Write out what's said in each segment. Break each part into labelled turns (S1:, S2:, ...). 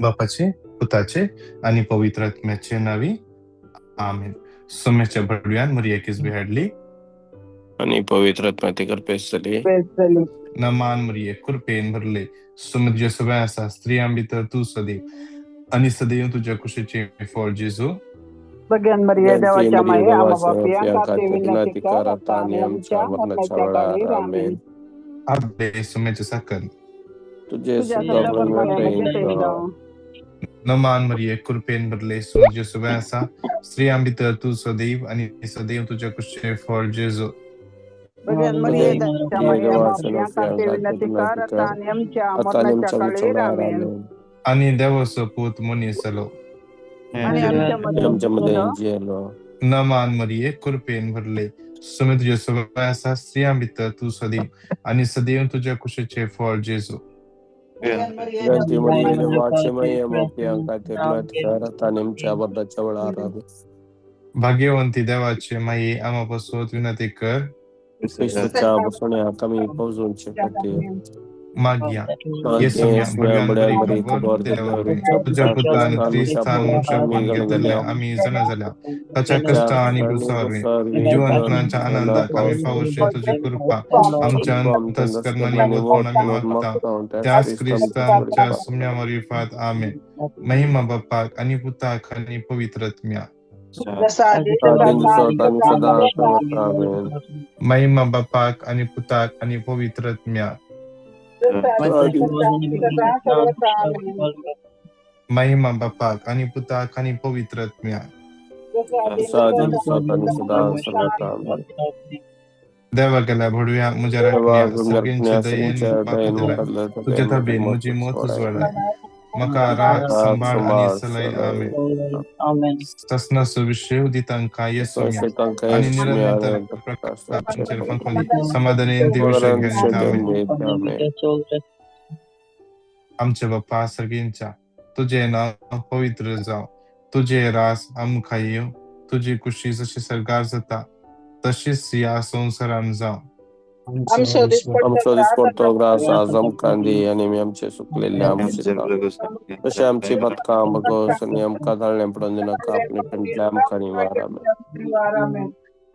S1: बापाचे, पुताचे आणि पवित्र आत्म्याचे नावी आमेन. सोम्याच्या भडव्यान मरी एकीच बिहाडली
S2: आणि पवित्र आत्म्याती करपेसली
S1: नमान मरिये कृपेन भरले सुमध्य सगळ्या स्त्रियां भितर तू सदैव आणि सदैव तुझ्या कुशीचे फळ जेजू
S3: सगळ्यां मरिये देवाच्या माये आम्हा बापया
S2: आपल्या
S3: खाते
S2: खाते
S3: विनंती
S2: विनंती
S3: कर
S2: करा
S3: आता
S2: आणि
S3: आणि आमच्या मरणाच्या काळी आमेन.
S1: आबे सुम्याचे साकन
S2: तुझे
S3: तुझ्या
S2: सुद्धा
S3: सुद्धा बरोबरमध्ये ते जाऊ.
S1: नमान मरिये कृपेन भरले सुमध्य सगळ्या स्त्रियां भितर तू सदैव आणि सदैव तुझ्या कुशीचे फळ जेजू
S3: सगळ्यां मरिये देवाच्या माये आम्हा बापया खाते विनंती कर आता आणि आमच्या मरणाच्या काळी आमेन.
S1: आणि देवाचं पूत मनीसलो
S3: आणि आमच्यामध्ये
S1: नमान मरिये कृपेन भरले सुमे तुझ्या सगळ्या स्त्रियां भितर तू सदैव आणि सदैव तुझ्या कुशीचे फळ जेजू भाग्यवंती देवाचे माये आम्हापासून विनंती कर मागिया येसुम्या बड्यान तुझ्या पुत्राने त्रिस्थान मुक्षापण घेतले आम्ही जण झाल्या त्याच्या कष्ट आणि भुसावे जीवनाच्या आनंदात आम्ही पाऊशे तुझी कृपा आमच्या अंतस्करणाने वतून आम्ही मागता त्याच ख्रिस्तांच्या सुम्यावर विफात आमेन. महिमा बापाक आणि पुताक आणि पवित्रत्म्या महिमा बापाक आणि पुताक आणि पवित्रत्म्या महिमा बापाक आणि पुताक आणि पवित्रत्म्या देवा गेल्या भडव्या मुझ्या रखण्या सगळ्यांच्या दयेन तुझ्या तबेन मुझी मोत उजवळा मका राख संभाळ आणि सलय आमेन. तसना सुविशे उदितांका येसुम्या आणि निरंतर प्रकाशांचे पंखली समाधाने दिवशी घ्यायला आमेन. आमचे बाप्पा सगळ्यांच्या तुझे नाव पवित्र जाव तुझे रास आमखायो तुझी कुशी जशी सरकार जाता तशीच या संसारान जाव
S2: आणि आमचे सुकलेले तसे आमची बदका मगोस आणि आमका धाळणे पडून दिनाका आपले पेंटले आमकानी वारामे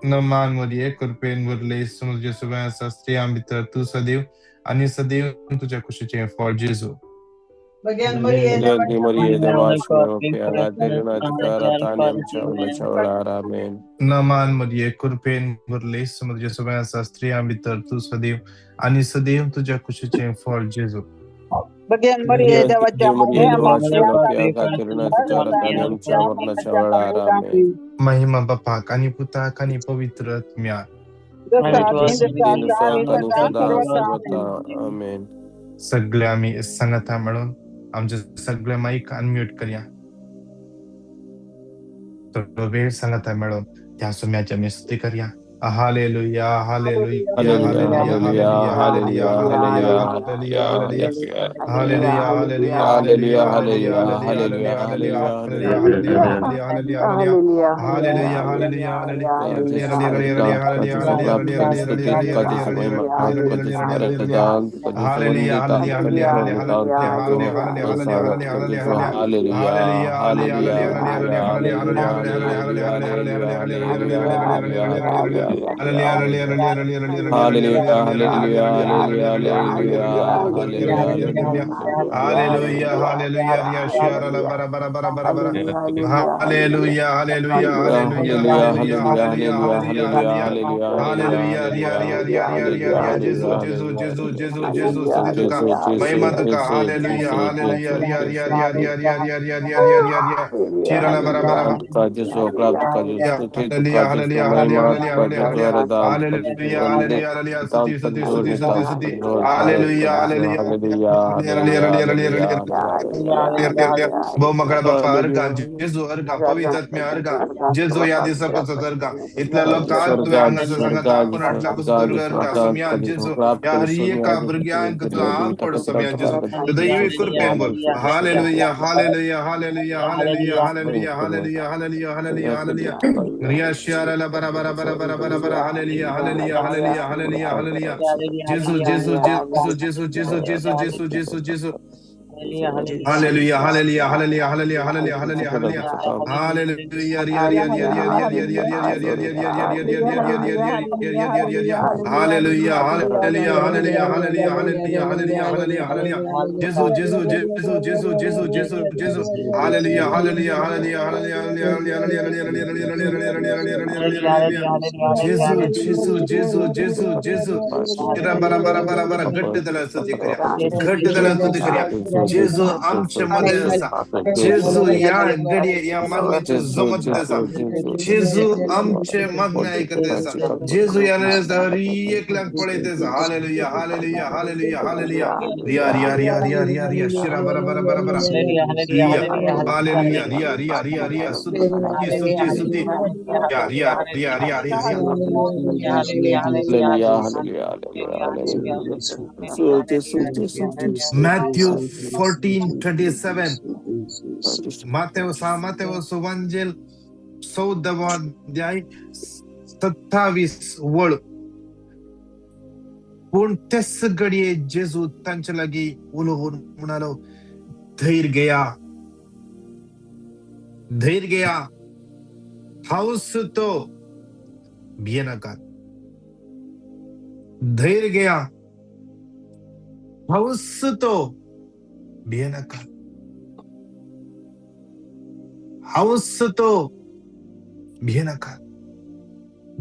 S1: नमान मध्ये कृपेन भरले समुद्र सगळ्या स्त्रियां भितर तू सदैव आणि सदैव तुझ्या कुशीचे फळ जेजू नमान मध्ये कृपेन भरले समुद्र सगळ्या स्त्रियां भितर तू सदैव आणि सदैव तुझ्या कुशीचे फळ जेजू महिमा बापाक आणि पुताक आणि पवित्रत्म्या सगळे आम्ही संगता मिळून आमचे सगळे माईक अनम्यूट करूया तर वेळ संगता मिळून त्या सुम्याच्या मी स्तुती करूया. हालेलुया hallelujah hallelujah hallelujah hallelujah hallelujah hallelujah hallelujah hallelujah hallelujah हालेलुया बहुमगळ बाप्पा अर्गा जेजू अर्गा पवित्रत्म्य अर्गा जेजू या दिवसापासून अर्गा इथल्या लोकात तुझ्या अंगाचं सांगत आपण अटलापासून अर्गा सोम्या जेजू या हरिये का भुरग्यांक तू आंग पड सोम्या जेजू दैवी कृपेन बोल हालेलुया hallelujah hallelujah hallelujah hallelujah hallelujah hallelujah hallelujah hallelujah रिया शियाराला बरा बरा बरा बरा बरा बरा हालेलुया हालेलुया हालेलुया हालेलुया हालेलुया जेजू जेजू जेजू जेजू जेजू जेजू जेजू जेजू जेजू Hallelujah, hallelujah, hallelujah, hallelujah, hallelujah, hallelujah, hallelujah. Hallelujah, hallelujah, hallelujah, hallelujah, hallelujah, hallelujah, hallelujah, hallelujah. Jesus, Jesus, Jesus, Jesus, Jesus, Jesus, Jesus. Hallelujah, hallelujah, hallelujah, hallelujah, hallelujah, hallelujah. Jesus, Jesus, Jesus, Jesus, Jesus. Shira bara bara bara bara घट्ट त्याला स्तुती करूया. घट्ट त्याला स्तुती करूया. जेजू आमच्या मध्ये असा. जेजू या घडी या मागण्याचे जमत असा. जेजू आमचे मागणे ऐकत असा. जेजू या हरी एक लाख पळत असा. Hallelujah, hallelujah, hallelujah, hallelujah. रिया रिया रिया रिया रिया रिया शिरा bara bara bara bara. रिया हालेलुया रिया रिया रिया रिया स्तुती स्तुती स्तुती. या रिया रिया रिया रिया रिया. Matthew 14:27. Mateus Evangel 14वा अध्याय 27 वळ. कोणत्याच घडीये जेजू त्यांच्या लागी उलवून म्हणालो, धैर्य घ्या, धैर्य घ्या, हाऊस तो भिये नका. धैर्य घ्या, हाऊस तो भिये नका. हाऊस तो भिये नका.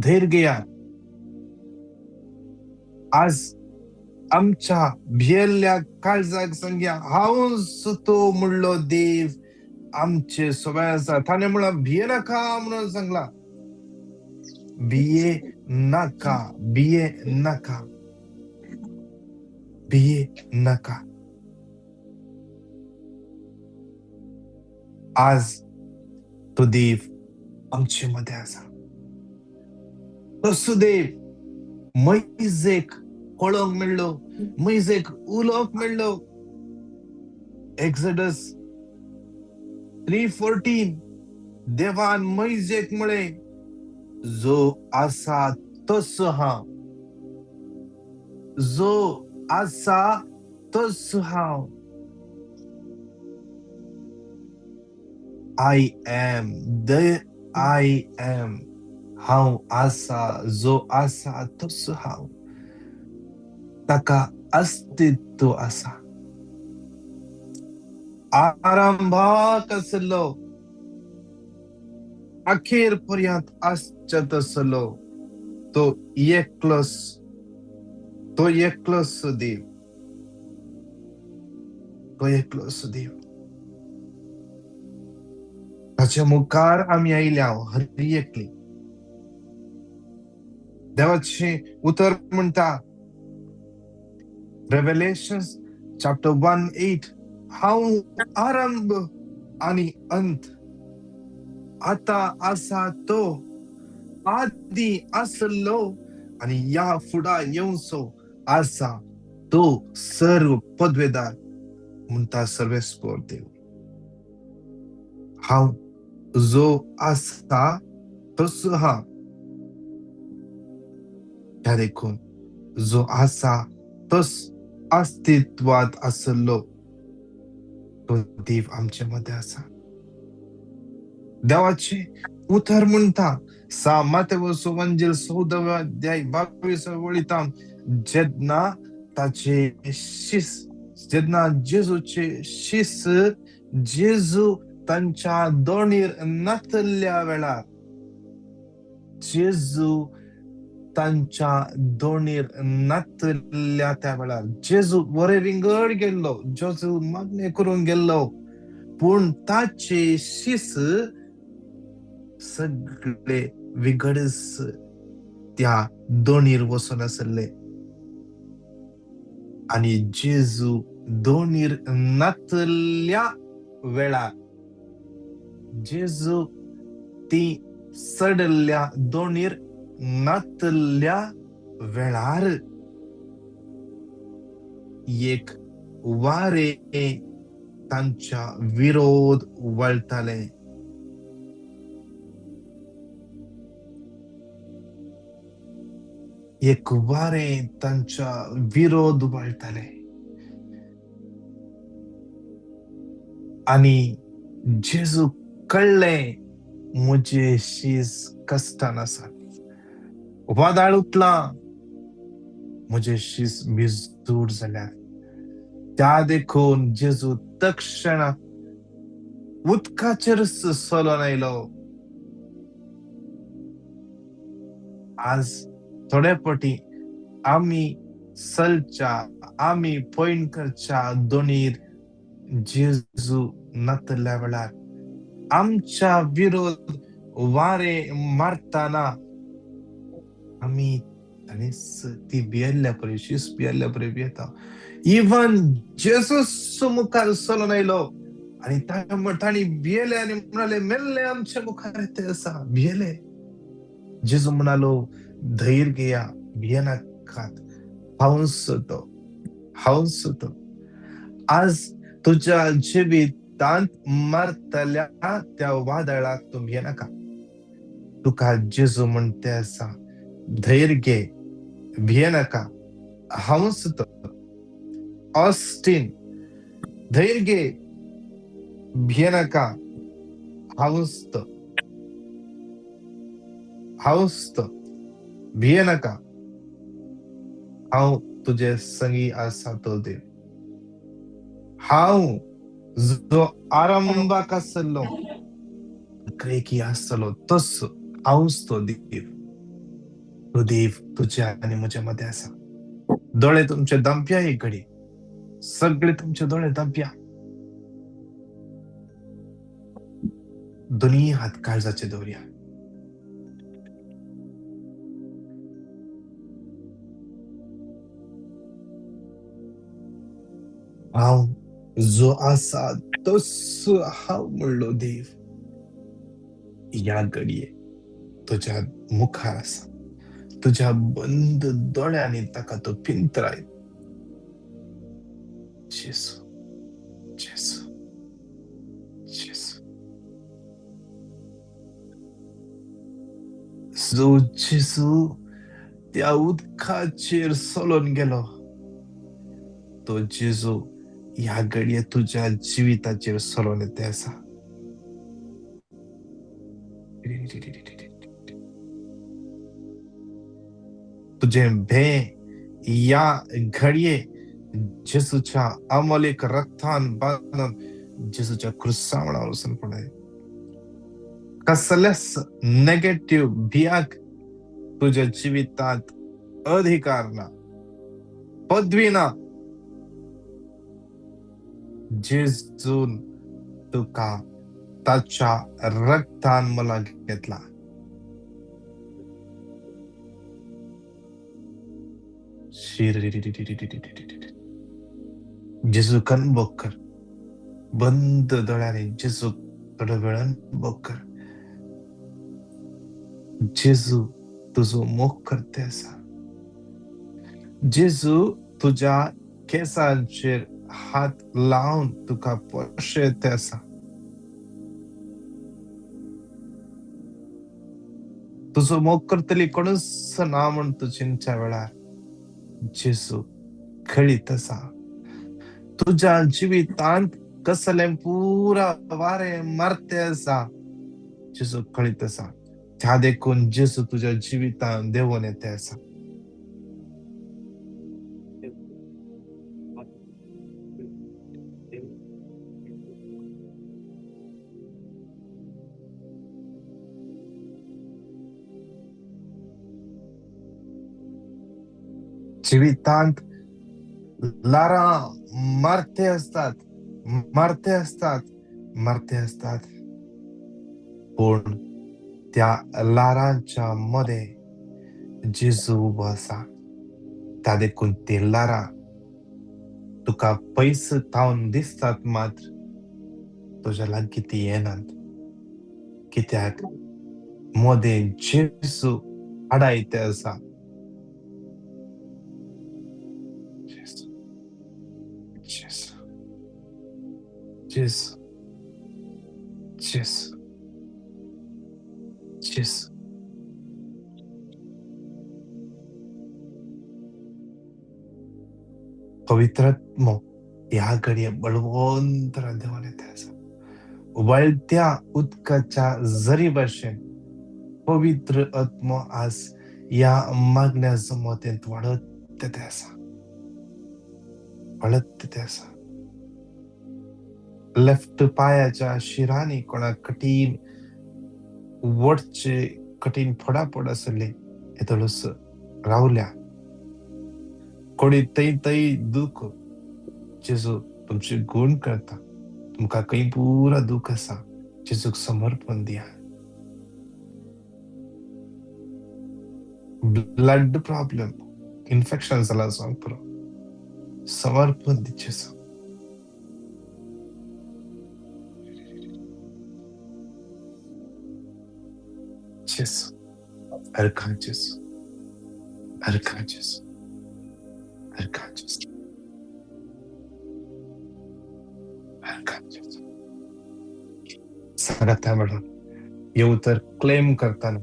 S1: धैर्य घ्या. आज आमच्या भियेल्या काळजाक सांग्या हाऊस तो म्हणलो देव आमचे सवयाचा थाने म्हणून भिये नका म्हणून सांगला. भिये नका, भिये नका, भिये नका. आज तो देव आमच्या मध्ये असा. तसो देव मैज एक कळोंक मेळ्ळो, मैज एक उलोवंक मेळ्ळो. एक्झोडस 3:14 देवान मैज एक म्हळे, जो आसा तसो हांव, जो आसा तसो हांव. I am the I am. हांव आसा, जो आसा तसो हांव. ताका अस्तित्व आसा. आरंभाक आसलो, अखेर पर्यंत आसचत आसलो. तो एकलोच देव, तो एकलोच देव. ताच्या मुखार आम्ही आयल्या हरी एकली. देवाचे उतर म्हणता रेव्हेलेशन चॅप्टर 1:8 हांव आरंभ आणि अंत. आता आसा तो आदी आसलो आणि या फुडा येवचो आसा तो सर्व पदवेदार म्हणता सर्वेस्पर देव. हांव जो आसा तसो हांव. ह्या देखून जो आसा तस अस्तित्वात आसलो तो देव आमच्या मध्ये आसा. देवाचे उतर म्हणता मातेवस एवंजेल 14वा अध्याय 22 वळीतां जेन्ना ताचे शिस जेन्ना जेजूचे शिस जेजू तांच्या दोणीर नातल्या वेळार जेजू तांच्या दोणीर नातल्या त्या वेळार जेजू बरे विंगड गेल्लो. जेजू मागणे करून गेल्लो. पूण ताचे शिस सगळे विगडस त्या दोणीर वचून आसले. आणि जेजू दोणीर नातल्या वेळार जेजू ती सडल्या दोणीर नातल्या वेळार एक वारे तांच्या विरोध वळताले. एक वारे तांच्या विरोध वळताले. आणि जेजू कळले मुझे शीज कष्टान आसा. वादळांतला मुझे शीज बिजूड जाल्यार त्या देखून जेजू तक्षण उदकाचेर चलोन आयलो. आज थोडे फावटी आमी सलच्या आमी पैणकरच्या दोनीर जेजू नातल्या वेळार आमच्या विरोध वारे मारताना आमी ती भियेल्ल्या परी शीस भियेल्ल्या परी भियेता. इवन जेजूस मुखार चलोन आयलो आणि ताणी भियेले आणि म्हणाले मेल्ले आमच्या मुखार येते असा भियेले. जेजू म्हणालो धैर्य घेया भियेनाकात हांव सुतो. आज तुझ्या जिवितांत मारतल्या त्या वादळाक तू भियेनाका. तुका जेजू म्हणते असा धैर्य घे भियेनाका हांव सुतो. ऑस्टिन धैर्य घे भियेनाका हांव सुतो. भियेनाका हांव तुझे संगी आसा तो देव. हांव जो आरंभाक आसलो क्रेकी आसलो तस हांवच तो देव. तो देव तुझ्या आणि म्हज्या मध्ये आसा. दोळे तुमचे दांप्या एक घडी. सगळे तुमचे दोळे दांप्या. दोन्ही हात काळजाचे दवरया. हांव जो आसा तस हांव म्हणलो देव या घडये तुझ्या मुखार आसा. तुझ्या बंद दोळ्यांनी ताका तो पिंतराय. जेजू जेजू जेजू जो जेजू त्या उदकाचेर चलोन गेलो तो जेजू ह्या घडये तुझ्या जिविताचेर चलोन येते आसा. तुझे भे या घडये जेजूच्या अमोलीक रक्तान बांदून जेजूच्या क्रुसावळार वचून पडाय. कसल्याच नेगेटिव्ह भियाक तुझ्या जिवितांत अधिकार ना, पदवी ना. जेजून तुका ताच्या रक्तान मला घेतला. जेजू कन बोग कर. बंद दोळ्यांनी जेजू थोड्या वेळान बोग कर. जेजू तुजो मोग करते आसा. जेजू तुझ्या केसांचेर हात लावन तुका पोशेते आसा. तुजो मोग करतली कोणूच ना म्हण तू चिंच्या वेळार जेजू खळीत आसा. तुझ्या जिवितांत कसले पुरा वारे मारते आसा जेजू खळीत आसा. त्या देखून जेजू तुझ्या जिवितांत देवून येते आसा. जिवितांत लारा मारते असतात पण त्या लारांच्या मध्ये जेजू उभो आसा. त्या देखून ते लारा तुका पयस थावन दिसतात मात्र तुझ्या लागीं ती येनात. कित्याक मोदे जेजू आडायते आसा. Jesu. पवित्रात्मो ह्या घडये बळवंत देवान येते आसा. वळत्या उदकाच्या झरी भाशेन पवित्र आत्मो आज या मागण्या जमतेंत वाडत आसा, वाडत आसा. लेफ्ट पायाच्या शिरांनी कोणाक कठीण वडचे कठीण फोडाफोड आसले हेतळूस रावल्या. कोणी तई दुख जेजू तुमचे गुण करता. तुमका काही पुरा दुख आसा जेजूक समर्पण दिया. ब्लड प्रॉब्लेम इन्फेक्शन जाला सांग पुरो समर्पण दी जेजू. जेजू हरखा जेजू हरखा जेजू हरखा जेजू हरखा जेजू. सांगता म्हणून येऊ तर क्लेम करताना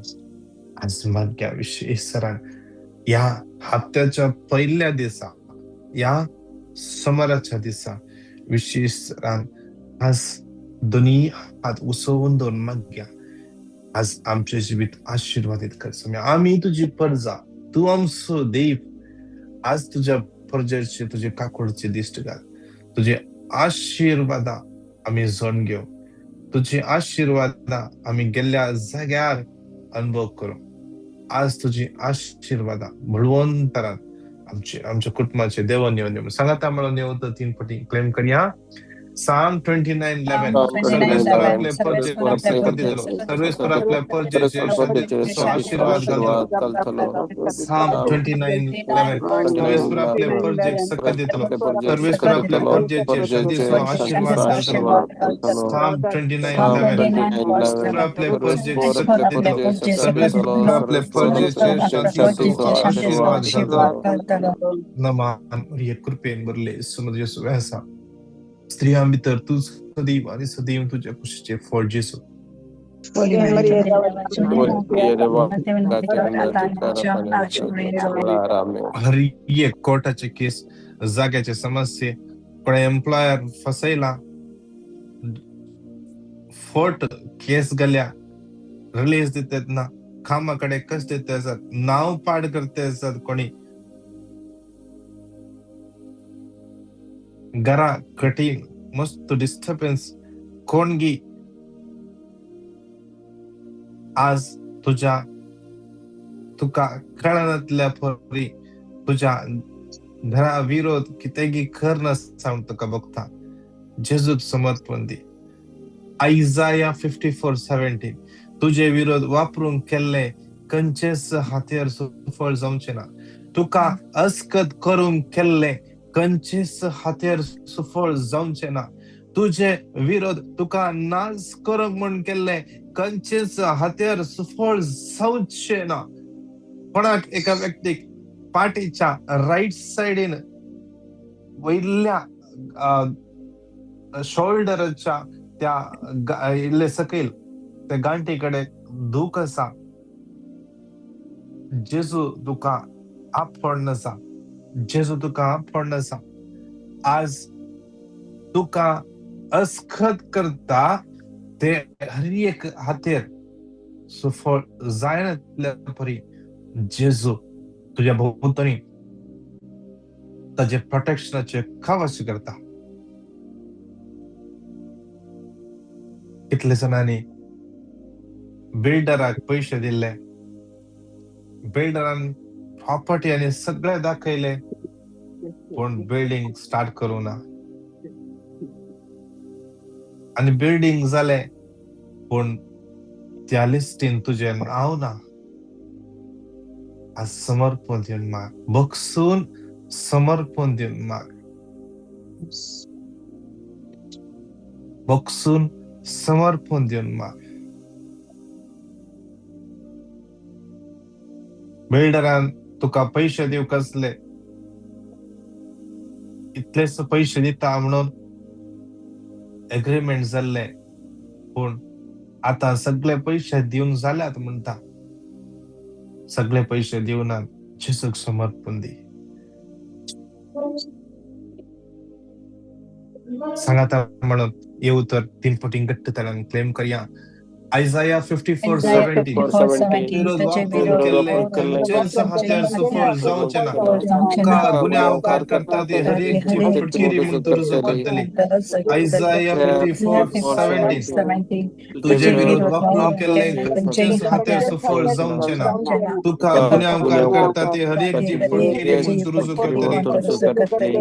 S1: आज माग्याविषयी सरान या हप्त्याच्या पहिल्या दिवसा या सोमाराच्या दिवसा विशेष सरान आज दोन्ही हात उसवून दोन माग्या आज आमचे जीवित आशीर्वादित कर. आम्ही तुझी परजा, तू आमचो देव. आज तुझ्या परजेचे तुझे काकोडचे दिष्ट घाल. तुझे आशीर्वादा आम्ही जोड घेऊ. तुझे आशीर्वादा आम्ही गेल्या जाग्यार अनुभव करू. आज तुझी आशीर्वादा बळवंतरान आमच्या कुटुंबाचे देवान येऊन सांगा मला नेऊ तर 3 पटी क्लेम करूया. Psalm 29:11 सर्वेश्वर आपले परजे सकत दिलो. सर्वेश्वर आपल्या परजेचे आशीर्वाद घालतलो. Psalm 29:11 सर्वेश्वर आपले परजे सकत दिलो. सर्वेश्वर आपल्या परजेचे शक्तीसो आशीर्वाद घालतलो. Psalm 29:11 आपले परजे सकत दिलो. सर्वेश्वर आपले परजेचे शक्तीसो आशीर्वाद घालतलो. नमान ये कृपेन बरले समज येसू ऐसा स्त्रियां भितर तू सदैव आणि सदैव तुझ्या खुशीचे फळ जेसू. हर एक कोर्टाचे केस जाग्याचे समस्ये पण एम्प्लॉयर फसयला फोर्ट केस गल्या रिलीज देतात ना कामाकडे कस देते असतात नाव पाड करते असतात कोणी घरा कठीण मस्त डिस्टर्बन्स कोणगी आज तुका कळनातल्या परी तुझ्या घरा विरोध कितेगी खर नसता तुका बघता जेजूक समर्पण दी. आयजाया 54:17 तुझे विरोध वापरून केल्ले कंचेस हातेर सुफळ जावचे ना. तुका अस्कत करून केल्ले कंचेस हातेर सुफळ जावचे ना. तुझे विरोध तुका नाश करूंक म्हण केल्ले कंचेस हातेर सुफळ जावचे ना. कोणाक एका व्यक्तीक पाठीच्या राईट साइडीन वयल्या शोल्डरच्या त्या इल्ले सकयल त्या गांठीकडे दुख आसा. जेजू तुका आपण आसा. जेजू तुका आपण आसा. आज तुका अस्खत करता ते हर एक हातेर सुफळ जायनातल्या परी जेजू तुझ्या भोवतणी ताचे प्रोटेक्शनाचे कवच करता. कितले जणांनी बिल्डराक पैसे दिले, बिल्डरान प्रॉपर्टी आणि सगळे दाखयले पण बिल्डिंग स्टार्ट करू ना. आणि बिल्डिंग झाले पण त्या लिस्टीन तुझे नाव ना. आज समर्पण देऊन माग, बक्षून समर्पण देऊन माग, बक्षून समर्पण देऊन माग. बिल्डरान तुका पैसे देऊ कसले इतलेच पैसे दिता म्हणून एग्रीमेंट झाले पण आता सगळे पैसे देऊन झाल्यात म्हणता. सगळे पैसे देऊन जेजूक समर्पण दे. सांगाता म्हणून येऊ तर 3 पटी घट्ट तऱ्हेन क्लेम करया. Isaiah 54:17 विरोध वापरून केले खंचेरचं हत्यार सफळ जावचे ना. तुका गुन्ह्यावकार करता ते हर एक ची फटकिरी म्हणून तुरुजो करतली. Isaiah 54:17 तुझे विरोध वापरून केले खंचेरचं हत्यार सफळ जावचे ना. तुका गुन्ह्यावकार करता ते हर एक ची फटकिरी म्हणून तुरुजो करतली.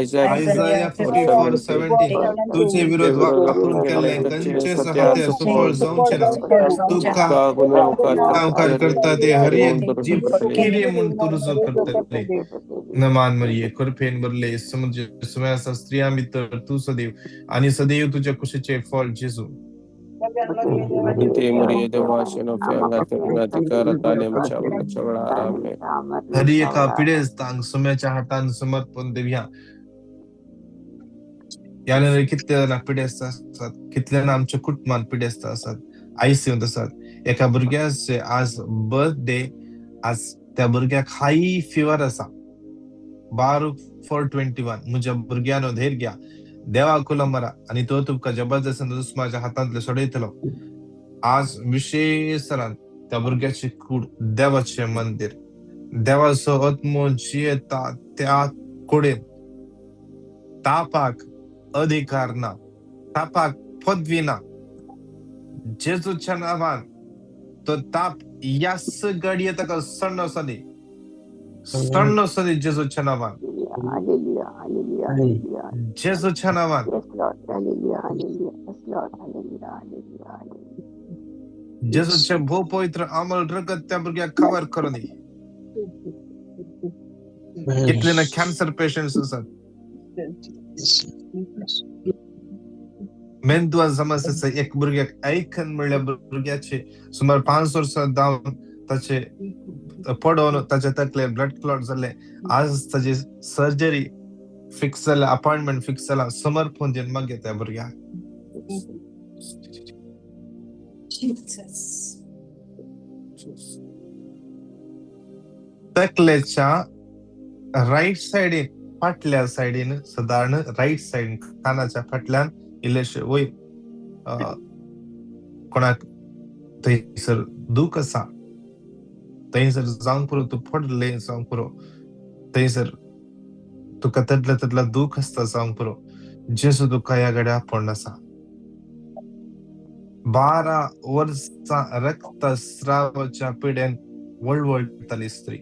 S1: Isaiah 54:17 तुझे विरोध वापरून केले खंचेरचं हत्यार सफळ जावचे ना. तुका गुन्ह्यावकार करता ते हर एक जी फटकिरी म्हणून तुरुजो करतले. नमान मरिये कृपेन भरले समुद्र सुवासा स्त्रिया मित्र तू सदैव आणि सदैव तुझ्या कुशीचे फळ जेजू. हरी एका पिढेस तांग सुम्याच्या हातान समर्पण देऊया. याने कितल्या पिढे असतात, कितल्या आमच्या कुटुंबात पिढे असतात, आईसी असतात. एका भुरग्याचे आज बर्थडे, आज त्या भुरग्याक हाई फीवर असा. बारूक 421 मुझ्या भुरग्यानो धैर्य घ्या, देवा कुला मरा आणि तो तुमका जबरदस्त दुस्माच्या हातांतले सोडयतलो. आज विशेष त्या भुरग्याची कूड देवाचे मंदिर, देवाचो आत्मो जियेता त्या कुडेन तापाक अधिकार ना, तापाक पदवी ना. जेजूच्या नावान तो ताप यास गडिये तक सण्ण सदी जेजूच्या नावान, जेजूच्या नावान जेजूचे भो पवित्र अमल रगत त्या भुरग्याक कव्हर करून दी. कितले ना कॅन्सर पेशंट्स असतात, मेंदुआ समस्येचे एक भुरग्याक ऐकन म्हणल्या भुरग्याचे सुमार 5 वर्सां जावन ताचे पडोवन ताचे तकले ब्लड क्लॉट जाले. आज ताची सर्जरी फिक्स जाला, अपॉइंटमेंट फिक्स जाला. समर्पण दिन मग त्या भुरग्याक तकलेच्या राईट साइडीन, फाटल्या साइडीन, साधारण राईट साइडीन कानाच्या फाटल्यान इल्लेशे वय कोणाक थंयसर दूख आसा, थंयसर जावंक पुरो तूं पडले जावंक पुरो, थंयसर तुका तदला दूख आसता जावंक पुरो. जेजू तुका ह्या घड्या पडून आसा. 12 वर्सां रक्तस्रावाच्या पिड्यान वळवळताली स्त्री.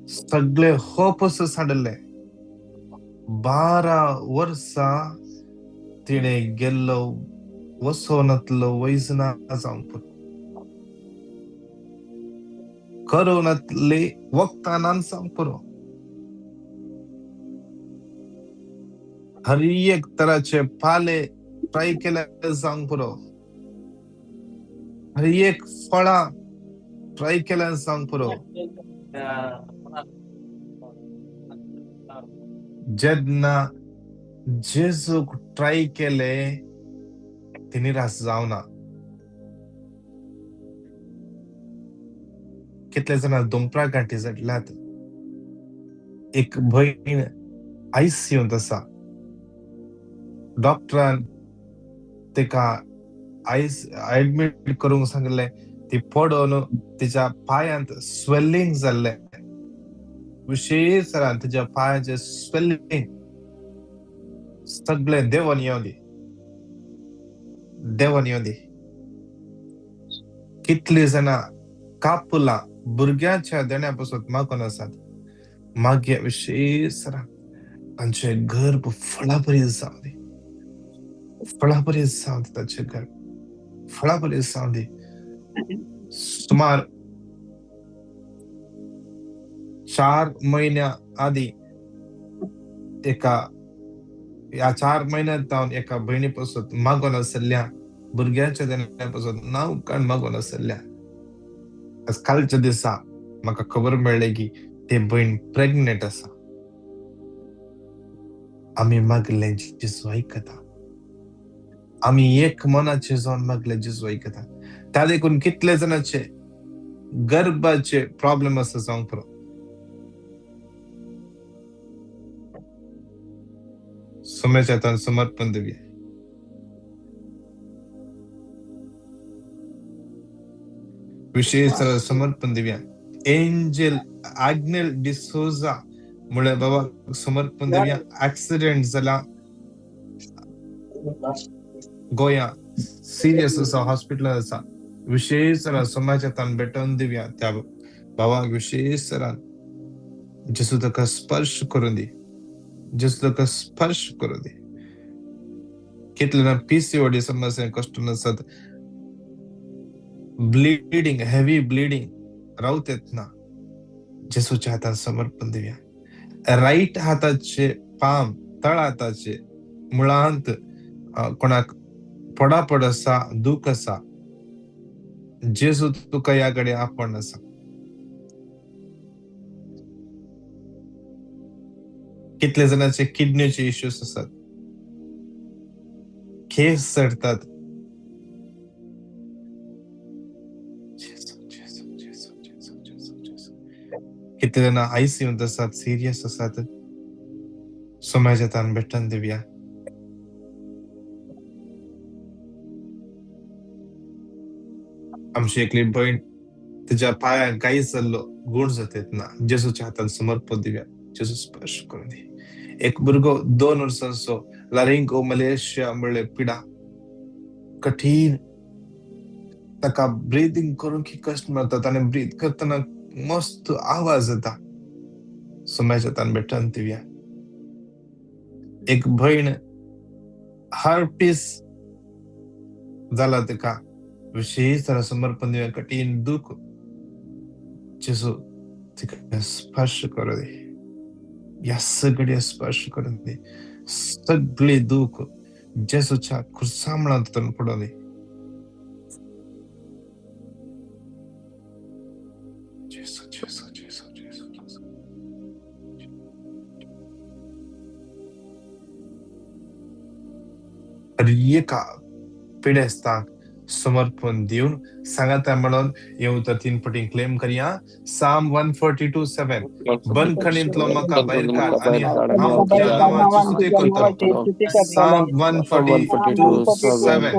S1: सगळे होपस सांडले. 12 वर्सां तिणे गेल्लो वसोनातलो वैजना जावंक पुरो, करोनातले वक्तानान जावंक पुरो. हर एक तराचे पाले ट्राय केले जावंक पुरो, हर एक फळां ट्राय केल्यान जावंक पुरो. जेन्ना जेजूक ट्राय केले ती निराश जावना. कितले जाणां दोंपरा गांठी जातल्यात. एक भयण आयसीयूंत आसा. डॉक्टरान तिका ऍडमिट करूंक सांगले. ती पडोवन तिच्या पायांत स्वेलिंग जाल्ले. विशेष तरान तिच्या पायांचे स्वेलिंग सगळे देवान येवं दी. कितली जाणां कापुला भुरग्याच्या देण्यापासून मागून आसात. मागे विशेष तरान तांचे घर फळाभरीत जावं दी, फळाभरीत जावं दी. ताचे घर फळाभरीत जावं दी. सुमार 4 महिन्या आधी या 4 महिन्यात जावन एका बहिणीपासून मागून आसल्या भुरग्याच्या देण्यापासून नाव काण मागून आसल्या. कालच्या दिसा म्हाका खबर मेळ्ळी की ते बहीण प्रेग्नेंट आसा. आमी मागले जेजू आयकता. आमी एक मनाचे जावन मागले जेजू आयकता. त्या देखून कितले जाणांचे गर्भाचे प्रॉब्लेम आसा जावंक पुरो. सोम्याच्या हातान समर्पण देऊया. विशेष समर्पण देऊया. एंजल आग्नेल डिसोजा मुळे बाबा समर्पण देऊया. ऍक्सिडेंट झाला गोया, सिरियस असा हॉस्पिटल असा विशेष सोम्याच्या हातान भेटून देऊया. त्या बाबा विशेष जेसू ताका स्पर्श करून दे, जेसू ताका स्पर्श करून दे. कितले PCOD समस्या कष्ट नसत, ब्लीडिंग हेवी ब्लीडिंग रावतेत ना, जेसूच्या हातात समर्पण देऊया. राईट हाताचे पाम तळ हाताचे मुळांत कोणाक पडापड असा दुख असा, जेसू तुका याकडे आपण असा. कितले जणांचे किडनीचे इश्यूज असतात, केस चढतात. किती जण ICU असतात, सिरियस असतात. सोम्याच्या हातान भेटून देऊया. आमची एकली बहीण तिच्या पाया काही चाललो गुण जातात ना, जेसूच्या हातान समर्पण देऊया. जेसू स्पर्श करून दे. एक भुरगो 2 वर्सांचो लारिंगो मलेशिया मुळे पिडा कठीण, ताका ब्रीदिंग करून की कष्ट मारतात आणि ब्रीथ करताना मस्त आवाज येता. सोम्याच्या हातान भेटून देऊया. एक बहीण हार्पिस झाला तिका विशेष समर्पण देऊया. कठीण दुःख जेसू तिका स्पर्श करू दे. या सगळे स्पर्श करून दे. सगळे दुःख जेसूच्या खुर्सामळात पडू दे. जेसू जेसू जेसू जेसू एका पिढ्यास्ताक समर्पण देऊन सांगा म्हणून येऊ तर 3 पटी क्लेम करूया. साम 142:7 बंदखणींतलो म्हाका भायर काड आणि हांव तुझ्या नांवाची स्तुती करतलो. साम 142:7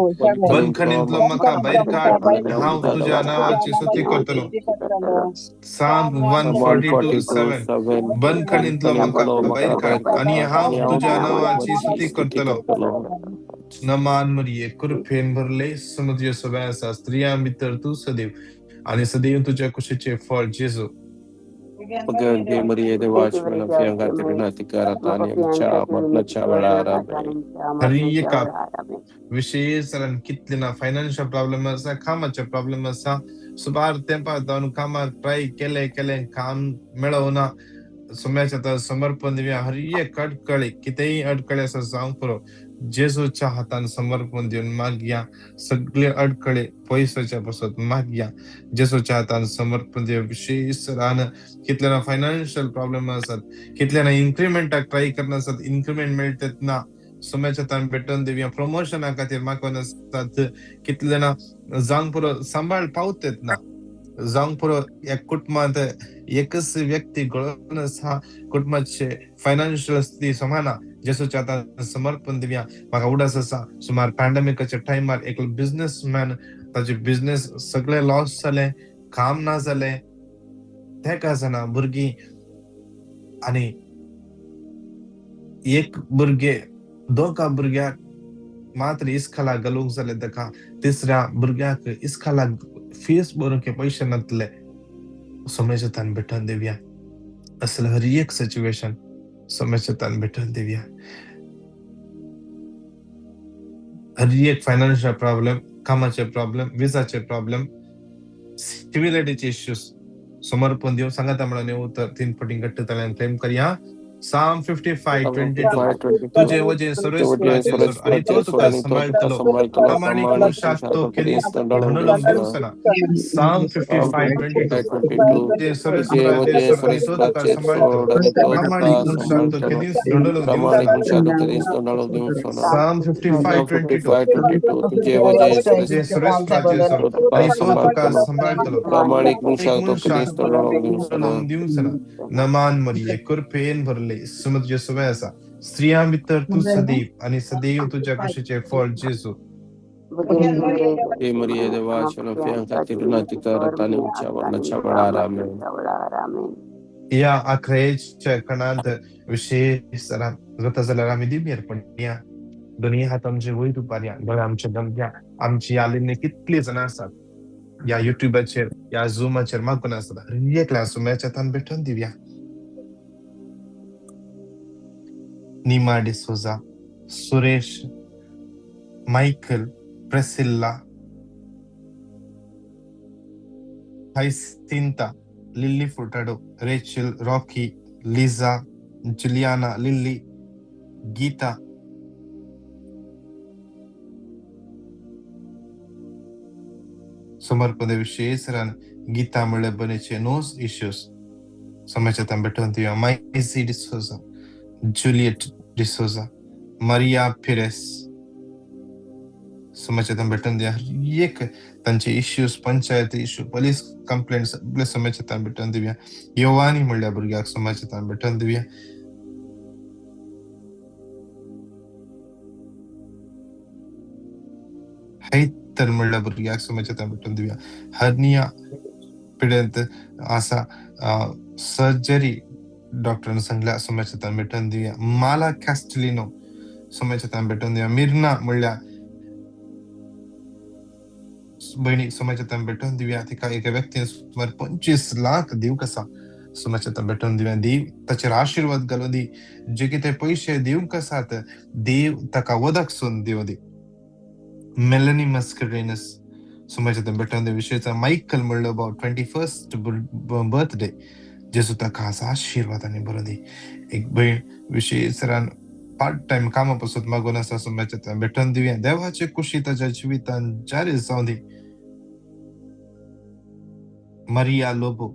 S1: बंदखणींतलो म्हाका भायर काड आणि हांव तुझ्या नांवाची स्तुती करतलो. साम 142:7 बंदखणींतलो म्हाका भायर काड आणि हांव तुझ्या नांवाची स्तुती करतलो. नमान मरिये कृपेन भरले समुद्र सभा स्त्रिया मित्र तू सदैव आणि सदैव तुझ्या कुशीचे फळ जेजू.
S2: Pagante Maria de Watchman of Yangatinati Karatani Matlacha Valara.
S1: हरियका विशेष कितलिना फायनान्शियल प्रॉब्लेम असा, कामाचे प्रॉब्लेम असा, सुबार तेंपा जाऊन कामाक ट्राय केले काम मिळवना. सोम्याच्या हातान समर्पण देऊया. हरियक अडकळे कितेही अडकळे असं जाऊन पुरो जेसूच्या हातान समर्पण देऊन मागया. सगळे अडकळे पैशाच्या पासून मागया. जेसूच्या हातान समर्पण देऊया. विशेष राहणं कितल्याना फायनान्शियल प्रॉब्लेम असतात, कितल्याना इन्क्रिमेंटाक ट्राय करना असतात, इन्क्रिमेंट मिळतात ना, सोम्याच्या हातान भेटून देऊया. प्रमोशना खातीर मागून असतात, कितल्याना जाऊन पुरो सांभाळ पावतात ना, जाऊन पुरो या कुटुंबात एकच व्यक्ती गळून असा कुटुंबाचे फायनान्शियल स्थिती समाना. जेसूच्या हातान समर्पण देऊया. म्हाका उडास असा सुमार पॅन्डेमिकाच्या टायमार एक बिझनेसमॅन ताचे बिझनेस सगळे लॉस जाले, काम ना जाले, तेका जाणा भुरगीं आणि एक भुरगे दोगा भुरग्याक मात्र इस्काला घालूंक जाले, तेका तिसऱ्या भुरग्याक इस्कालाक फीस भरूंक पैसे नासले. सोम्याच्या हातान भेटून देऊया. असलं हर एक सिच्युएशन सोम्याच्या हातान भेटून देऊया. हर एक फायनान्शियल प्रॉब्लेम, कामाचे प्रॉब्लेम, विजाचे प्रॉब्लेम, सिव्हिलिटीचे इश्यूज समर्पण देऊ. सांगा म्हणून येऊ तर 3 पटी गट्ट तळ्यान क्लेम करूया. साम 55:22 तुझे वजे सर्वेस्पराचे सोड आणि तो तुका सांभाळतलो. प्रामाणिक शातो केलीस म्हणून दिवसना. साम 55:22 तुझे सर्वेस्पराचे सोड आणि तो तुका सांभाळतलो. प्रामाणिक शातो केलीस म्हणून दिवसना. साम 55:22 तुझे वजे सर्वेस्पराचे सोड आणि तो तुका सांभाळतलो. प्रामाणिक शातो केलीस म्हणून दिवसना. नमान मरिये कृपेन भरले म्हणले सुमत तुझे सवय असा स्त्रियां भितर तू सदैव आणि सदैव तुझ्या कुशीचे फळ जेजू
S2: E Maria devace la fianca lunatica ratanim Amen.
S1: या अखरेच्या कणांत विशेष रता झाला आम्ही दिबीर पण या दोन्ही हात आमचे वैर उपार्या दोन आमच्या दमक्या आमची आलीने कितली जण असतात या युट्यूबाचेर या झूमाचेर मागून असतात एक क्लास मॅचात आम्ही भेटून Divya Neema D'Souza Suresh Michael Priscilla Hyacintha Lily Furtado Rachel Rocky Liza Juliana Lily Geeta समर्पण विशेषरान गीता मुळे बनेचे नोस इश्यूज समाजात भेटून दिया मायसी डिसोजा जुलियट डिसोजा मारिया फिरेस समाजात भेटून दिया एक त्यांचे issues panchayat issue police complaint सगळे समाजात भेटून दिव्या योवानी म्हणल्या भुरग्याक समाजात भेटून दिव्या तर म्हणल्या भुरग्याक समाजात भेटून दिव्या हर्निया पिड्यांत असा सर्जरी डॉक्टरांनी सांगल्या समाजात भेटून दिव्या माला कॅस्टलिनो समाजात भेटून दिव्या मिर्ना म्हणल्या बहिणी समाजात भेटून दिव्या तिका एका व्यक्तीने सुमार 25 लाख देव कसा समाजात भेटून दिव्या देव ताचेर आशीर्वाद घालू दी जे कितें पैसे देव कसात देव ताका वदक सोन देव दी मेलनी मस्करेनस समाजात भेटून दिव्या विशेषचा मायकल म्हणलं अबाउट 21st बर्थडे जेसू ताका आशीर्वादाने बरो दी एक बहीण विशेष पार्ट टाइम कामापासून मागून असा समाजात भेटून दिव्या देवाचे कुशी ताच्या जिवितान जारी जाऊ दे मरिया लोबो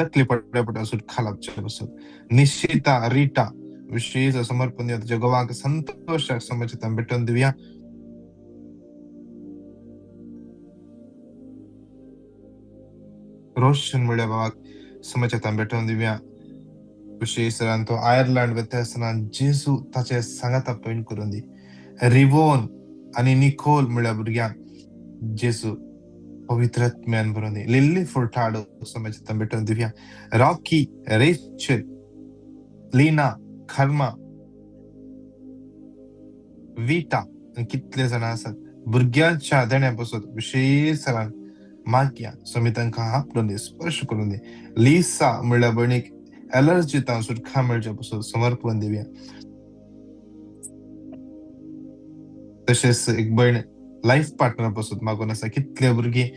S1: तकली पडापडासून खालापच्या बसून निश्चिता रीटा विशेष समर्पण जगवाक संतोष समाजात भेटून दिव्या रोशन मुळे बाबाक समाजात भेटून दिव्या विशेष तो आयर्लंड व्यत्यासना जेजू ताचे सांगाता पॉइंट करून दी रिवोन आणि निकोल म्हणल्या भुरग्यांक जेजू पवित्रात्म्यान बरोवन दी लिली फुर्टाडो समाजात भेटून दिव्या रॉकी रेचल लीना खर्मा विटा कितले जण असतात भुरग्यांच्या देण्यापासून विशेष माग्या समितांका आपलो दी स्पर्श करून दी लिसा म्हणल्या बहिणीक एलर्जी तांसून खामेळच्या पासून समर्पण दिव्या तसेच एक बहीण लाईफ पार्टनर पासून मागून असा कितले भुरगी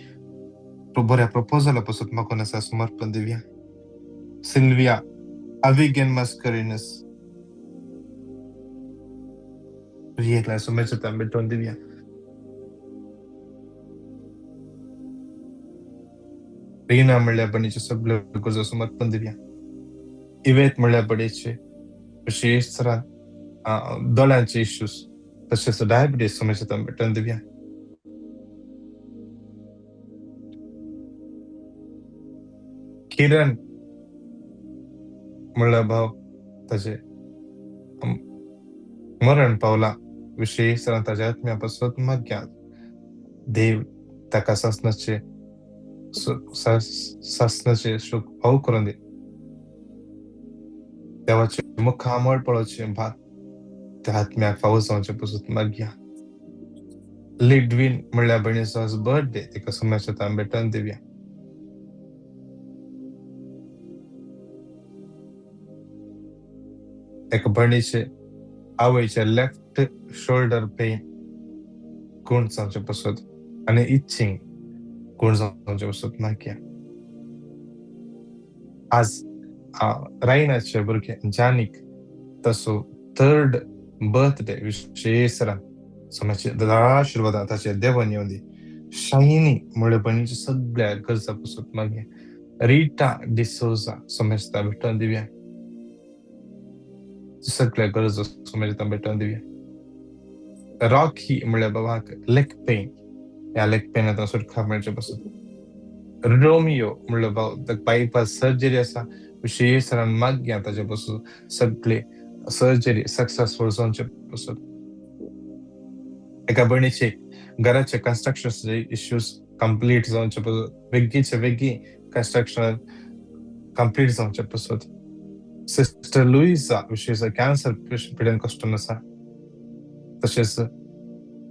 S1: बऱ्या प्रपोजला पासून मागून असा समर्पण दिव्या सिल्विया अविगेन मस्करिनस एकला समाजात भेटून दिव्या रीना म्हणल्या बहिणीचे सगळे गरजो समर्पण दिव्या इवेत म्हणल्या बडेचे विशेष दोळ्यांचे इश्यूज तसेच डायबिटीज समाजात भेटून दिव्या किरण म्हणला भाव ताचे मरण पावला विशेष ताच्या आत्म्यापासून माग्या देव ताका सासनाचे सुख भाव करून दे देवाचे मुख आमळ पळोवचे भात त्या आत्म्याक फावो जावचे पासून माग्या लिडविन म्हणल्या बहिणीचो आज बर्थडे तिका समाजात भेटून दिव्या एका बहिणीचे आवयचे लेफ्ट शोल्डर पेन कोण जावचे पासून आणि इच्छिंग कोण जावचे पासून माग्या आज रायनाचे भुरगे जानीक तसो 3rd बर्थडे विशेष समाजाचे आशीर्वाद ताचे देवान येवन दी शायनी मुळे बहिणीच्या सगळ्या गरजा पासून माग्या रीटा डिसोजा समाजात भेटून दिव्या सगळ्या गरजो समाजात भेटून दिव्या रॉकी म्हळ्यार बाबाक लेग पेन या लेग पेनांतल्यान सुटका मेळचे पासून रोमियो म्हणल्यार बायपास सर्जरी आसा विशेषरान मागया ताचे पासून सगळे सर्जरी सक्सेसफुल जावचे पासून. एका भयणीचे घराचे कन्स्ट्रक्शन इश्यूज कंप्लीट जावचे पासून, वेगळीचे वेगळी कन्स्ट्रक्शन कंप्लीट जावचे पासून. सिस्टर लुईसा विशेष कॅन्सर पिडेन कष्टन आसा. तशेंच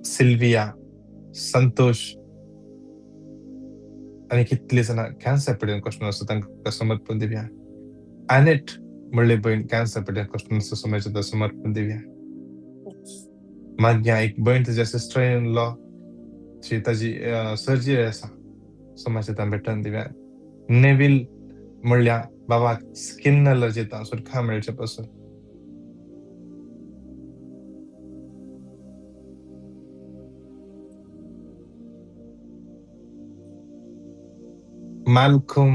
S1: सिल्विया, संतोष आणि कितली जाणां कॅन्सर पिडेन कष्टन आसा तांकां समर्पण दिवया. एनेट म्हणले भयण कॅन्सर पिडेन कष्टन आसा, सोम्याच्या समर्पण दिवया. मागया एक भयण तिच्या सिस्टर इन लॉ ची ताजी सर्जरी आसा, सोम्याच्या भेटन दिवया. नेविल म्हणल्या बाबाक स्किन एलर्जीतां सुटका मेळचे पासून. माल्कम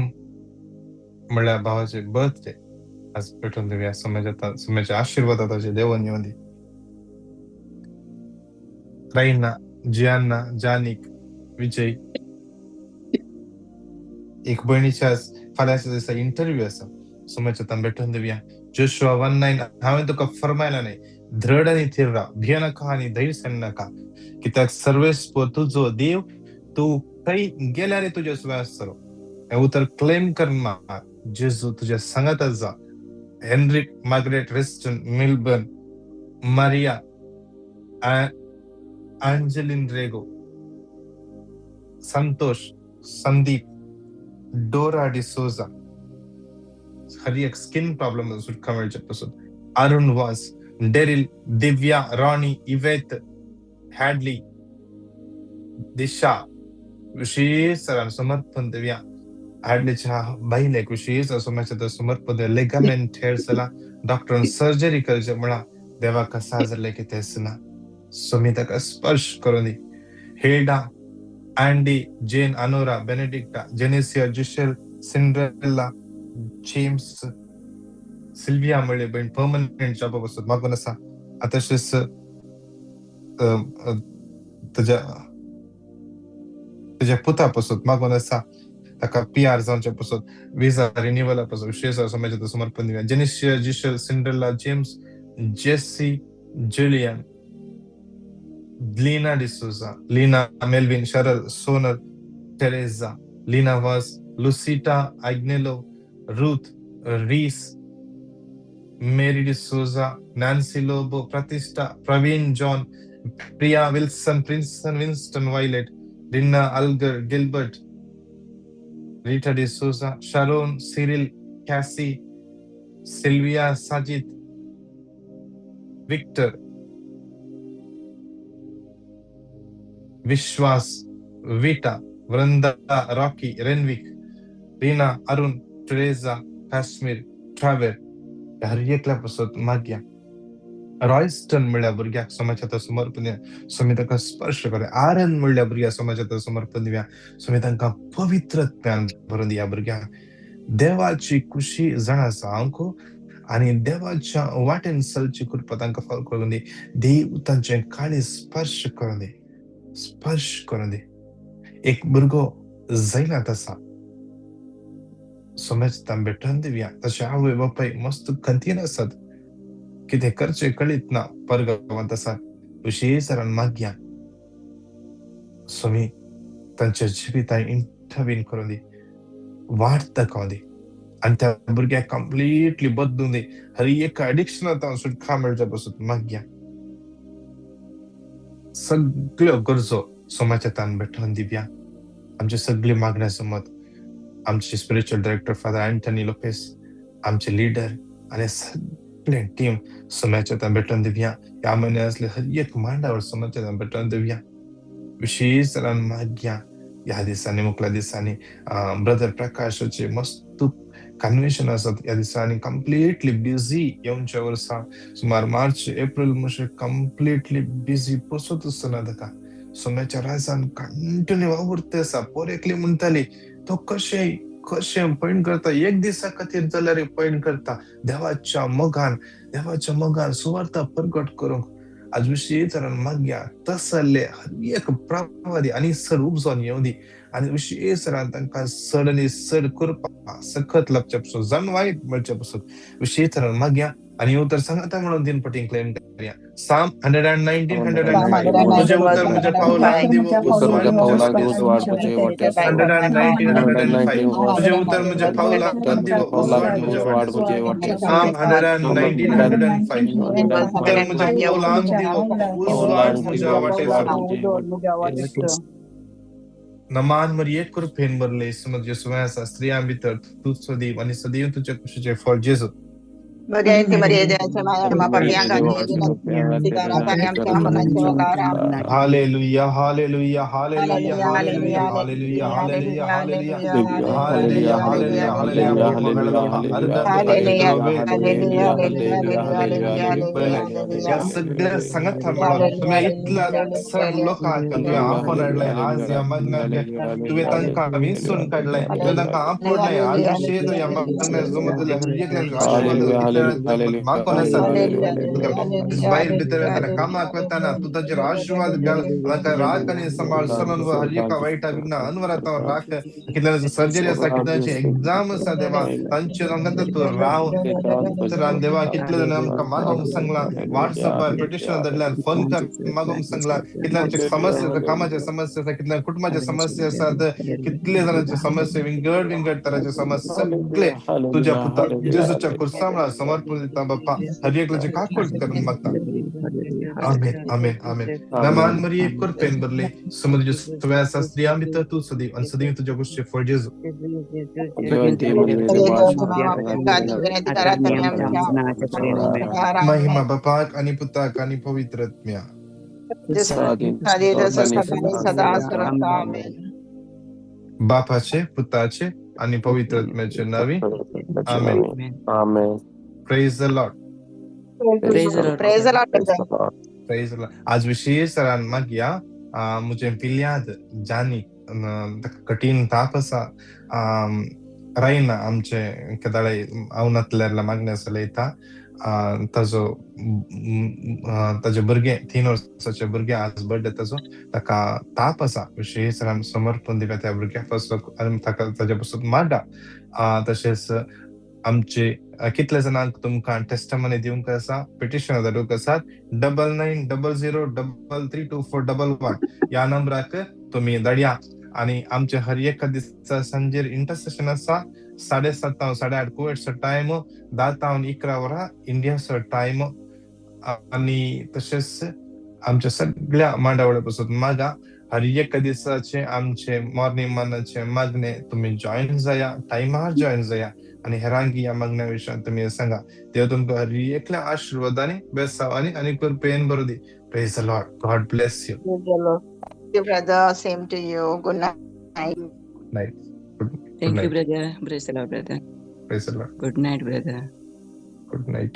S1: म्हणल्या भावाचे बर्थडे आज भेटून दिवया. सोम्याच्या आशीर्वादात ताचे देवन येऊन दी. राईना, जियान्ना, जानिक, विजय. एक भयणीच्या फाल्यांच्या दिसा इंटरव्यू आसा, सोम्याच्या भेटून दिवया. जोशुआ 1:9 हांवें तुका फरमायला न्ही, दृढ आनी थीर राव, भिये नाका आनी धैर्य सण नाका, कित्याक सर्वेस्पर तुजो देव तूं खंय गेल्यार तुजे सुवास आसतलो. हें उतर क्लेम कर मार. जेजू तुज्या सांगात जा. Henrik, Margaret, Weston, Milburn, Maria, Angeline Rego, Santosh, Sandeep, Dora D'Souza. हर एक स्किन प्रॉब्लम सुटका मेळचे पासून. अरुण वास, डेरिल, दिव्या, रॉनी, इवेत, हॅडली, दिशा विशेष समर्पण दिव्या. हॅडलीच्या बाईलेक विशेष सोम्याच्या समर्पण दिव्या. लेगामेंट हेर जाला, डॉक्टरान सर्जरी करचे म्हणा देवा कसा जाले की तेच ना. सोमी ताका स्पर्श करून दी. हेल्डा, अँडी, जेन, Anora, बेनेडिक्टा, Genesis, Gisele, Cinderella, James, Sylvia म्हणले बहीण परमनंट जॉब पासून मागून आसा. तशेंच तुझ्या पुता पासून मागून आसा. ताका PR जावचे पासून, विजा रिन्युअला पासून विशेष सोम्याच्या समर्पण दिवया. Genesia, Gisele, Cinderella, James, Jessie, Julian, Leena D'Souza, Leena, Melvin, Sheryl, Sonal, Tereza, Leena Vaz, Lucita, Agnelo, Ruth, Rees, Mary D'Souza, Nancy Lobo, Pratishtha, Praveen John, Priya Wilson, Prinson Winston Violet, रिन्ना अल्गर, Gilbert, Rita D'Souza, Sharon, Cyril, Cassie, Sylvia, Sajid, Victor, Vishwas, Vita, Vrinda, Rocky, Renwick, Reena, Arun, Tereza, Kashmir, Trevor. हर एकल्या पासून मागया. Royston म्हणल्या भुरग्याक सोम्याच्या समर्पण दिवया. सोमी ताका स्पर्श करूया. आरन म्हणल्या भुरग्याक सोम्याच्या समर्पण दिवया. सोमी तांकां पवित्रत्वान भरून दिया. भुरग्यांक देवाची खुशी जाणा सांगू आणि देवाच्या वाटेन चलची कृपा तांकां फावो करून दी. देव तांचे काळी स्पर्श करून दी. स्पर्श करून दी. एक भुरगो जायना तसा सोम्याच्या भेटून दिवया. तशें आवय बापाय मस्त खंतीन आसात, कितें करचें कळीत ना, परगांवांत आसात. विशेषरान मागया सोमी तांच्या जिवितांत इंटरव्हीन करून दी. वाट दाखोवन दी आनी त्या भुरग्याक कंप्लिटली बदलून दी. हर एक एडिक्शनांत सुटका मेळचे पासून मागया. सगळ्यो गरजो सोम्याच्या भेटून दिवया. आमची सगळी मागण्या समत आमचे spiritual director father Antony Lopes, आमचे लीडर आणि सगळे टीम सोम्याच्या भेटून दिवया. ह्या म्हयन्या असले हर एक मांडावर सोम्याच्या भेटून दिवया. विशेष मागया ह्या दिसांनी मुकल्या दिसांनी ब्रदर प्रकाशाचे मस्त कन्व्हेन्शन असत. ह्या दिसांनी कंप्लिटली बिझी येवच्या वर्सा सुमार मार्च एप्रिल मातशें कंप्लिटली बिझी पसत आसतना ताका सोम्याच्या राजान कंटिन्यू वावुरता आसा. पोरेकली म्हणटाली तो कशें पैण करता, एक दिसा खातीर जाल्यार पैण करता. देवाच्या मोगान सुवार्ता प्रगट करूंक आज विशेष मागया. तसले हर एक प्रवादी आणि सरूप जावन येऊ दी आणि विशेष तांकां सड आनी सड करपाक सखत लपचे पसून जण वायट म्हणचे पसून विशेष तरान मागया आणि उतर सांगता म्हणून दिन पटी क्लेम करूया. साम 119 105 तुझे उतर म्हज्या पावलांक दिवो
S2: तुझ्या पावलांक
S1: उजवाड
S2: उजवाड तुझे वाटेर
S1: 119 105 तुझे उतर म्हज्या पावलांक दिवो उजवाड म्हज्या
S2: उजवाड
S1: वाटेर.
S2: तुझे वाटेर.
S1: साम 119 105 उतर म्हज्या पावलांक दिवो उजवाड म्हज्या वाटेर. नमान मरिये कृपेन भरले समज येशुवाचा स्त्रियां भितर तू सदैव आणि सदैव तुझ्या कुशीचे फळ जेजू.
S3: Bagenti Maria de Chama Parianga
S1: Hallelujah, hallelujah, hallelujah, hallelujah, hallelujah, hallelujah, hallelujah, hallelujah, hallelujah, hallelujah, या सगळ्या सांगत म्हणून तुम्ही इतला सड लोकांक तुवें आपण हाडलाय आज या मग्नाक तुवें तांकां विंचून काडलाय तुवें तांकां आपडलाय आज विशेष या मग्नाक जमतल्या हरएकल्याक आशीर्वाद मागोन आसा भायर भितर कामाक वताना तूं ताचेर आशीर्वाद घाल तांकां राख आनी सांबाळ सरून हरएका वायटा विघ्ना अनवरता राख कितल्याची सर्जरी आसा कितल्याची एग्जाम आसा देवा तांचे रंगात तूं राव देवा कितले जाण आमकां मागोंक सांगला व्हॉट्सअपार पिटिशन धाडल्यान फोन कर मागोंक सांगला कितल्यांचे समस्या आसा कामाचे समस्या आसा कितल्या कुटुंबाचे समस्या आसात कितले जाणांचे समस्या विंगड तरांचे समस्या सगळे तुझ्या पुता जेजूच्या कुर्सामळा समर्पण दिता बाप्पा हर एकल्याचे काकूळ करून मागता. आमेन आमेन आमेन. नमान मरिये कृपेन भरले समज येशुवाचा स्त्रियां भितर तू सदैव आणि सदैव तुझ्या कुशीचे फळ जेजू. महिमा बापाक आणि पुताक आणि पवित्र आत्म्या बापाचे पुताचे आणि पवित्र आत्म्याचे नावे आमेन.
S2: आमेन.
S1: Praise the Lord.
S3: Praise the Lord.
S1: Praise the Lord. आज विशेष तरान मागया मुझे पिल्याद जानी कठीण ताप आसा रायना आमचे केदाळे अवनातल्याला मागण्या चलयता ताजे भुरगे 3 वर्साचे भुरगे आज बर्थडे ताजो ताका ताप आसा विशेष तरान समर्पण दिव्या त्या भुरग्याक आनी ताका ताजे पासून माडा. तशेंच आमचे कितले जाणांक तुमकां टेस्टमनी दिवंक आसा पिटिशन धाडूंक आसात 9900332411 या नंबराक तुम्ही धाडया. आणि आमचे हर एका दिसा सांजेर इंटरसेशन आसा 7:30 8:30 कुवेटचो टायम 10 11 वरां इंडियाचो टायम. आणि तशेंच आमच्या सगळ्या मांडावळ्या पासून मागा हर एका दिसाचे आमचे मॉर्निंग मानाचे मागणे तुम्ही जॉईन जाया टायमार जॉईन जाया आणि हेरांगी या मागण्या विशयान तुम्ही सांगा. देव तुमकां हर एकल्या आशिर्वादांनी बेसावांनी आणि कृपेन भरू दी. Praise the Lord. God bless you.
S3: Brother, same to you. Good night.
S1: Night.
S4: Thank you, brother. Praise the Lord, brother.
S1: Praise the Lord.
S4: Good night, brother.
S1: Good night.